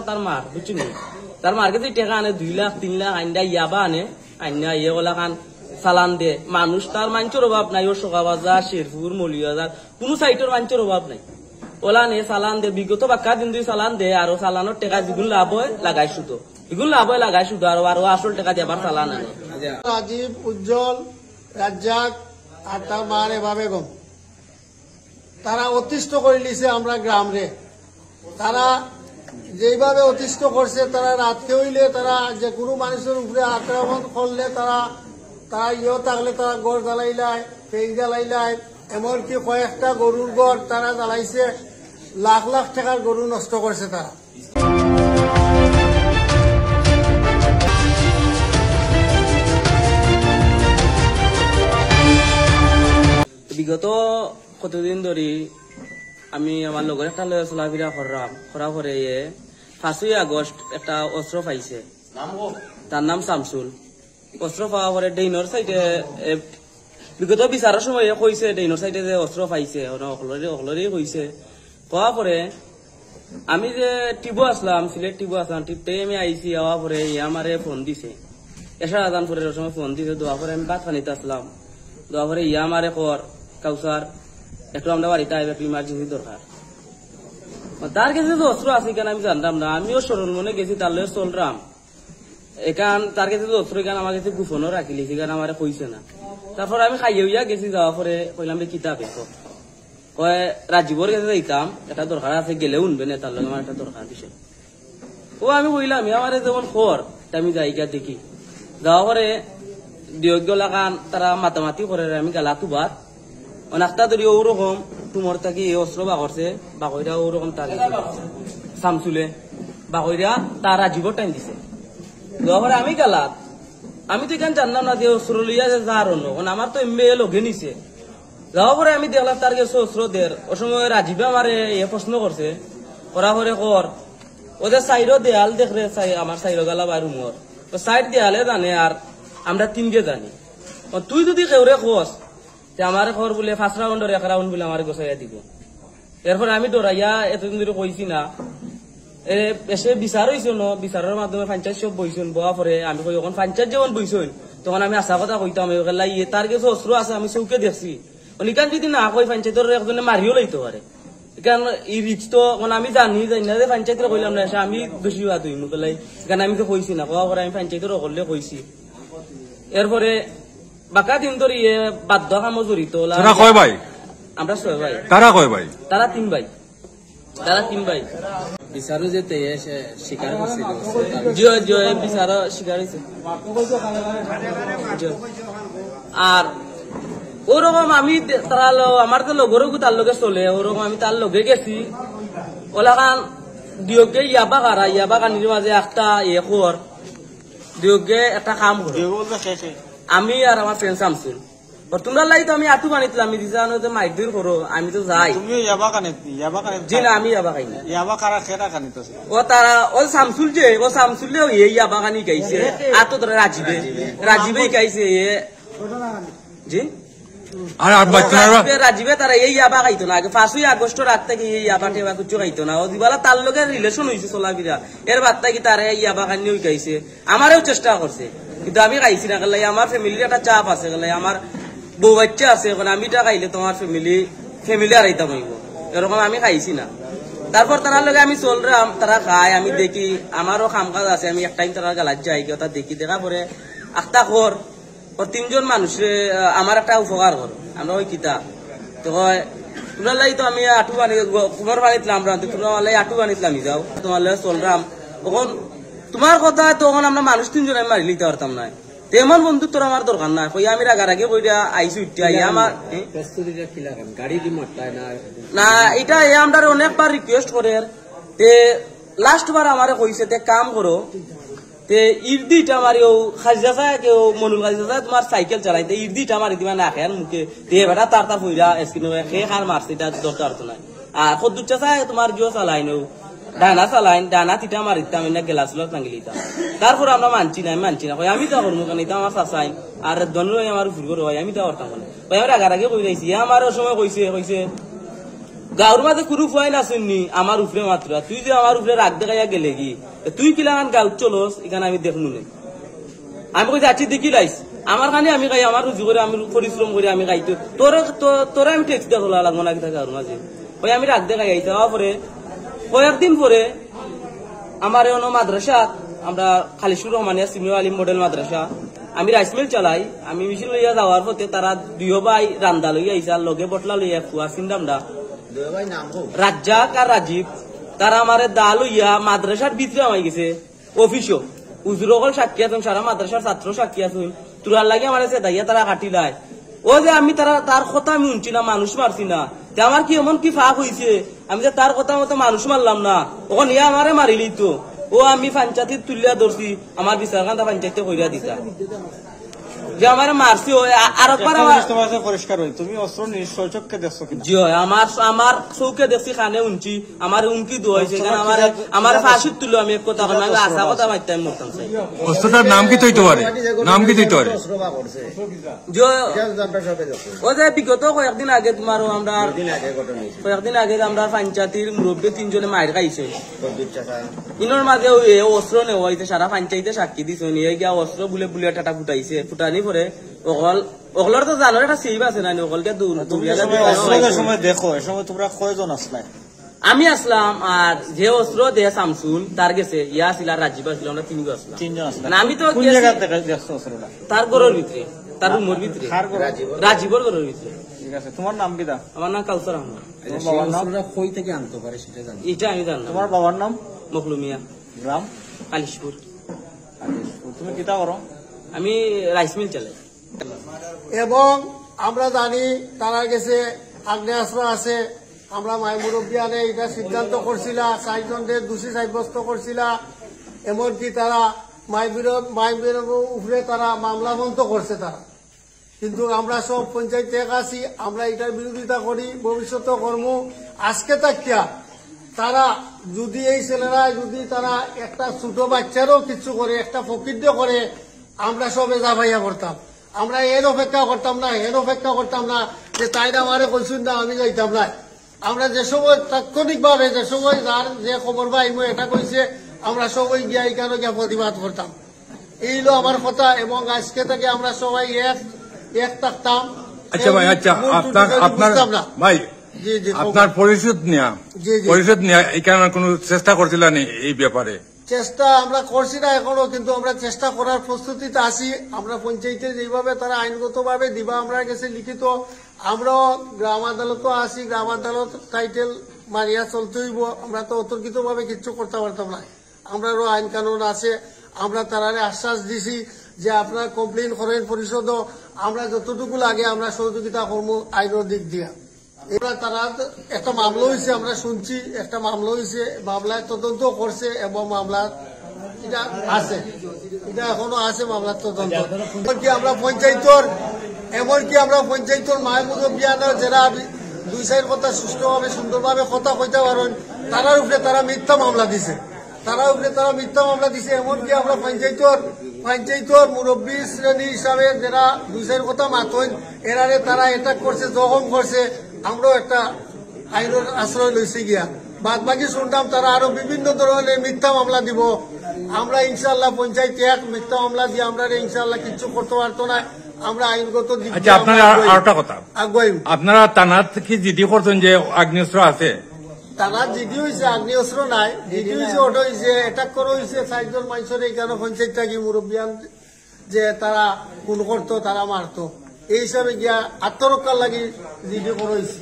তার মার বুঝছেন তার মার কাছে টাকা আনে 2 লাখ 3 লাখ আইন্দা ইয়াবা আনে আইনা ইয়ে ওলা খান চালান দে মানুষ তার মানুষের অভাব নাই ও সোকাবাজার শেরপুর মলিয়াজার কোন সাইটের মানুষের অভাব নাই ওলা নে চালান দে বিগত বাক্কা দিন দুই চালান দে আর চালানোর টাকা যেগুলো লাভ হয় লাগাই শুধু এগুলো লাভ হয় লাগাই শুধু আর আসল টাকা দিয়ে আবার চালান আনে রাজীব উজ্জ্বল রাজ্জাক আর তার মার এভাবে গম তারা অতিষ্ঠ করে নিছে আমরা গ্রাম রে তারা যেভাবে অতিষ্ঠ করছে তারা রাতকে হইলে তারা যে কোনো মানুষের উপরে আক্রমণ করলে তারা ইয়ে থাকলে তারা গড় জ্বালাইলায় পেজ জ্বালাইলায় এমনকি কয়েকটা গরুর গড় তারা জ্বালাইছে লাখ লাখ টাকার গরু নষ্ট করছে তারা বিগত কতদিন ধরে আমি আমার লগের একটা লয়ে চলাফেরা করা করে 5ই আগস্ট একটা অস্ত্র পাইছে তার নাম শামসুল অস্ত্র পাওয়া পরে ডেইনর সাইডে বিগত বিচারের সময় কইছে ডেইনর সাইডে যে অস্ত্র পাইছে অকলরে কইছে পাওয়া পরে আমি যে টিবো আসলাম সিলেট টিবো আসলাম টিপতে আমি আইসি আওয়া পরে আমারে ফোন দিছে এসা আদান পরে সময় ফোন দিছে দোয়া পরে আমি ভাত খানিতে আসলাম দোয়া পরে আমারে কর কাউসার একটু আমরা বাড়িতে আইবে একটু ইমার্জেন্সি দরকার তার কাছে যে অস্ত্র আছে কেন আমি জানতাম না আমিও সরল মনে গেছি তার লয়ে চলরাম এখান তার কাছে যে অস্ত্র এখান আমার কাছে গুফনও রাখিলি সেখানে আমার কইছে না তারপর আমি খাইয়ে হইয়া গেছি যাওয়া পরে কইলাম যে কিতাব এসো কয় রাজীবর কাছে যাইতাম একটা দরকার আছে গেলে উনবে না তার লগে আমার একটা দরকার দিছে ও আমি কইলাম আমার যেমন খর আমি যাই গিয়া দেখি যাওয়া পরে দিয়োগ্য লাগান তারা মাতামাতি করে আমি গালা তুবার অনেকটা ধরি ওরকম তোমার থাকি অস্ত্র বাগরছে বাগইরা ওরকম তার শামসুলে বাগইরা তার রাজীবর টাইম দিছে পরে আমি গেলাম আমি তো এখানে জানলাম না যে অস্ত্র লইয়া যার অন্য আমার তো এমএ লগে নিছে যাওয়া পরে আমি দেখলাম তার কাছে অস্ত্র দের ও সময় রাজীবে আমার প্রশ্ন করছে করা পরে কর ওদের সাইডও দেয়াল দেখলে আমার সাইড গেলা বা রুমর সাইড দেয়ালে জানে আর আমরা 3 গে জানি তুই যদি কেউরে খোঁজ আমার ঘর বলে 5 রাউন্ডের 1 রাউন্ড বলে আমার গোছাইয়া দিব এরপর আমি ডরাইয়া এতদিন ধরে কইছি না এসে বিচার হয়েছে ন বিচারের মাধ্যমে পঞ্চায়েত সব বইছেন বয়া পরে আমি কই এখন পঞ্চায়েত যখন বইছেন তখন আমি আশা কথা কইতাম তার কাছে অস্ত্র আছে আমি চৌকে দেখছি অনিকান যদি না কই পঞ্চায়েতের একজনে মারিও লইতে পারে এখান এই রিক্স তো আমি জানি না যে পঞ্চায়েতের কইলাম না আমি দোষী হওয়া তুই মুখলাই এখানে আমি তো কইছি না কোয়া পরে আমি পঞ্চায়েতের করলে কইছি এরপরে বাকা দিন ধরে বাধ্য কামো জড়িত ভাই আমরা 6 ভাই তারা 3 ভাই বিচারও যেতে স্বীকার করছে বিচারও স্বীকার হয়েছে আর ওরকম আমি তারা আমার তো লগরও তার লগে চলে ওরকম আমি তার লগে গেছি ওলাকান দিয়োগে ইয়াবা কানির মাঝে একটা কর দিয়োগে একটা কাম করে আমি আর আমার ফ্রেন্ড শামসুল তোমরা লাই তো আমি আটু বানিয়েছিলাম আমি দিশা মাইক দূর করো আমি তো যাই জি না আমি ইয়াবা খাই ও তারা ও শামসুল যে ও শামসুল ইয়াবা কানি গাইছে আর তো তোরা রাজীবে গাইছে জি রাজীবে তারা এই ইয়াবা খাইতো না আগে 5ই আগস্ট রাত থেকে এই ইয়াবা টেবা কিছু খাইতো না ও দিবালা তার লগে রিলেশন হয়েছে চলাফিরা এর বাদ থেকে তারা ইয়াবা কানি গাইছে আমারও চেষ্টা করছে কিন্তু আমি খাইছি না গেলে আমার ফ্যামিলির একটা চাপ আছে গেলে আমার বউ বাচ্চা আছে এখন আমি টা খাইলে তোমার ফ্যামিলি আর আইতাম হইব এরকম আমি খাইছি না তারপর তার লগে আমি চললাম তারা খায় আমি দেখি আমারও কাম কাজ আছে আমি একটাই তারা গালার যাই ওটা দেখি দেখা পরে একটা কর ও 3 জন মানুষে আমার একটা উপকার কর আমরা ওই কিতা তো তোমরা লাই তো আমি আটু বানিয়ে কুমার বানিয়েছিলাম তোমরা লাই আটু বানিয়েছিলাম যাও তোমার লগে চললাম তখন তোমার কথা তখন আমরা মানুষ 3 জন আমি মারি লিতে পারতাম না তেমন বন্ধু তোর আমার দরকার না কই আমি রাগারাগি কইরা আইছি উঠতে আই আমার না এটা আমরা অনেকবার রিকোয়েস্ট করে তে লাস্ট বার আমারে কইছে তে কাম করো তে ইরদিটা মারিও খাজা কেউ মনুল খাজা তোমার সাইকেল চালাইতে ইরদিটা মারি দিবা না খেয়ার মুখে তে বেটা তার ফুইরা স্কিন খে খার মারছে এটা দরকার তো নাই আর কদ্দুচা চাই তোমার জিও চালাই নো ডানা তিটা মারিতাম না গেলাস টাঙ্গিলিতাম তারপর আমরা মানছি না আমি তা করবো কেন এটা আমার চাচাই আর দন্ড আমার ভুল করবো আমি তা করতাম না আমার আগার আগে কই যাইছি আমার সময় কইছে গাঁর মাঝে কোনো ফুয়াই না শুননি আমার উপরে মাত্র তুই যে আমার উপরে রাগ দেখাইয়া গেলে কি তুই কিলান গাঁত চলোস এখানে আমি দেখনু নেই আমি কই যাচ্ছি দেখি লাইস আমার কানে আমি গাই আমার রুজি করে আমি পরিশ্রম করে আমি গাইতো তোরা আমি ট্যাক্স দেখো লাগবো না কিনা গাঁর মাঝে ওই আমি রাগ দেখাই আইতে হওয়া পরে কয়েকদিন পরে আমার এনো মাদ্রাসা আমরা খালিশুর রহমানিয়া সিমিও আলিম মডেল মাদ্রাসা আমি রাইস মিল চালাই আমি মিছিল লইয়া যাওয়ার পথে তারা দুইও ভাই রান্দা লইয়া আইসা লগে বটলা লইয়া খুয়া চিন্তামরা রাজ্জাক আর রাজীব তারা আমার দা লইয়া মাদ্রাসার ভিতরে আমায় গেছে অফিসও উজুরকল সাক্ষী আছেন সারা মাদ্রাসার ছাত্র সাক্ষী আছেন তোরার লাগে আমার দাইয়া তারা কাটিলায় ও যে আমি তার কথা আমি শুনছি না মানুষ মারছি না আমার কি এমন কি ফাঁক হয়েছে আমি যে তার কথা মতো মানুষ মারলাম না ওখানে ইয়া আমারে মারিলি তো ও আমি পঞ্চায়েত তুলিয়া ধরছি আমার বিচার কান্তা পঞ্চায়েতে কইরা দিতা যে আমার মারছি আর পরিষ্কার হয় তুমি অস্ত্র নিশ্চয়কে দেখছো কিনা জি হয় আমার চৌকে দেখছি খানে উনছি আমার উনকি দোয়াইছে আমার ফাঁসির তুলো আমি এক কথা আশা কথা মারতে আমি মরতাম চাই অস্ত্রটার নাম কি তৈতে পারে নাম কি তৈতে পারে ও যে বিগত কয়েকদিন আগে তোমার আমরা কয়েকদিন আগে আমরা পঞ্চায়েতের মুরব্বী 3 জনে মায়ের খাইছে ইনোর মাঝে অস্ত্র নেওয়া হয়েছে সারা পঞ্চায়েতে সাক্ষী দিছে নিয়ে গিয়া অস্ত্র বুলে বুলে টাটা ফুটাইছে ফুটানি পরে ওগলর তো জানো একটা সেভ আছে না ওগলকে সময় দেখো এ সময় তোমরা কয়জন আসলে আমি আসলাম আর যে অস্ত্র দেহ শামসুল তার গেছে ইয়া আসিল আর রাজীব আসছিল আমরা 3 জন আসলাম 3 জন আসলে আমি তো কোন জায়গা থেকে দেখছো অস্ত্রটা তার ঘরের ভিতরে তার রুমের ভিতরে রাজীবর ঘরের ভিতরে ঠিক আছে তোমার নাম কি দা আমার নাম কাউসার আহমদ বাবার নাম কই থেকে আনতে পারে সেটা জানি এটা আমি জানি তোমার বাবার নাম মখলুমিয়া গ্রাম কালিশপুর তুমি কিতা করো আমি রাইস মিল চালাই এবং আমরা জানি তারা গেছে আগ্নেয়াস্ত্র আছে আমরা মাই মুরব্বিয়ানে এটা সিদ্ধান্ত করছিল 4 জনদের দোষী সাব্যস্ত করছিল এমনকি তারা মাইবির উপরে তারা মামলা বন্ধ করছে তারা কিন্তু আমরা সব পঞ্চায়েত এক আছি আমরা এটার বিরোধিতা করি ভবিষ্যতে কর্ম আজকে তাকিয়া তারা যদি এই ছেলেরা যদি তারা একটা ছোট বাচ্চারও কিছু করে একটা ফকির করে আমরা সবে যাবাইয়া করতাম আমরা এর অপেক্ষা করতাম না যে তাইরা আমারে কইছুন না আমি যাইতাম না আমরা যে সময় তাৎক্ষণিক ভাবে যে সময় যার যে খবর পাইমো এটা কইছে আমরা সবাই গিয়া এখানে গিয়া প্রতিবাদ করতাম এইলো আমার কথা এবং আজকে থেকে আমরা সবাই এক থাকতাম আচ্ছা ভাই আচ্ছা আপনার ভাই জি জি আপনার পরিষদ নেয়া এখানে কোনো চেষ্টা করছিলেন এই ব্যাপারে চেষ্টা আমরা করছি না এখনো কিন্তু আমরা চেষ্টা করার প্রস্তুতিতে আছি আমরা পঞ্চায়েতে যেভাবে তারা আইনগত ভাবে দিবা আমরা গেছে লিখিত আমরা গ্রাম আদালতও আছি গ্রাম আদালত টাইটেল মারিয়া চলতে হইব আমরা তো অতর্কিত ভাবে কিচ্ছু করতে পারতাম না আমরাও আইন কানুন আছে আমরা তারারে আশ্বাস দিছি যে আপনারা কমপ্লেন করেন পরিষদ আমরা যতটুকু লাগে আমরা সহযোগিতা করবো আইনের দিক দিয়া এবার তারা একটা মামলা হয়েছে আমরা শুনছি একটা মামলা হয়েছে মামলায় তদন্ত করছে এবং মামলা এটা আছে এটা এখনো আছে মামলার তদন্ত এমনকি আমরা পঞ্চায়েতর মায়ের মুরব্বিয়ানের যারা 2 কথা সুষ্ঠুভাবে সুন্দরভাবে কথা কইতে পারেন তারার উপরে তারা মিথ্যা মামলা দিছে এমনকি আমরা পঞ্চায়েতর মুরব্বী শ্রেণী হিসাবে যারা 2 কথা মাতন এরারে তারা অ্যাটাক করছে জখম করছে আমরাও একটা আইনের আশ্রয় লইছে গিয়া বাদ বাকি শুনতাম তারা আরো বিভিন্ন ধরনের মিথ্যা মামলা দিব আমরা ইনশাল্লাহ পঞ্চায়েত এক মিথ্যা মামলা দিয়ে আমরা ইনশাল্লাহ কিছু করতে পারতো না আমরা আইনগত দিক আচ্ছা আপনার আরেকটা কথা আপনারা থানার থেকে জিডি করছেন যে আগ্নেয়াস্ত্র আছে তারা জিডি হয়েছে আগ্নেয়াস্ত্র নাই জিডি হয়েছে ওটা হয়েছে অ্যাটাক করা হয়েছে 4 জন মানুষের এখানে পঞ্চায়েত থাকি মুরব্বিয়ান যে তারা খুন করতো তারা মারতো এই হিসাবে গিয়া আত্মরক্ষার লাগি জিডি করা হয়েছে